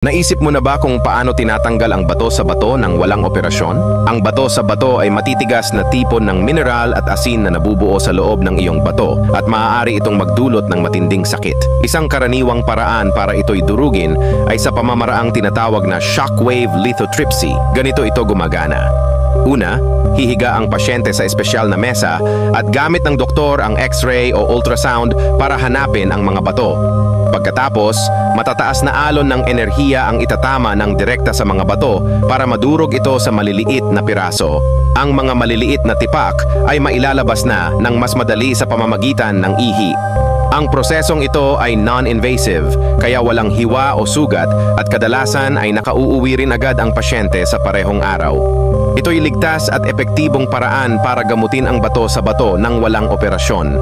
Naisip mo na ba kung paano tinatanggal ang bato sa bato ng walang operasyon? Ang bato sa bato ay matitigas na tipon ng mineral at asin na nabubuo sa loob ng iyong bato at maaari itong magdulot ng matinding sakit. Isang karaniwang paraan para ito'y durugin ay sa pamamaraang tinatawag na shockwave lithotripsy. Ganito ito gumagana. Una, hihiga ang pasyente sa espesyal na mesa at gamit ng doktor ang X-ray o ultrasound para hanapin ang mga bato. Pagkatapos, matataas na alon ng enerhiya ang itatama ng direkta sa mga bato para madurog ito sa maliliit na piraso. Ang mga maliliit na tipak ay mailalabas na ng mas madali sa pamamagitan ng ihi. Ang prosesong ito ay non-invasive, kaya walang hiwa o sugat at kadalasan ay nakauuwi rin agad ang pasyente sa parehong araw. Ito'y ligtas at epektibong paraan para gamutin ang bato sa bato nang walang operasyon.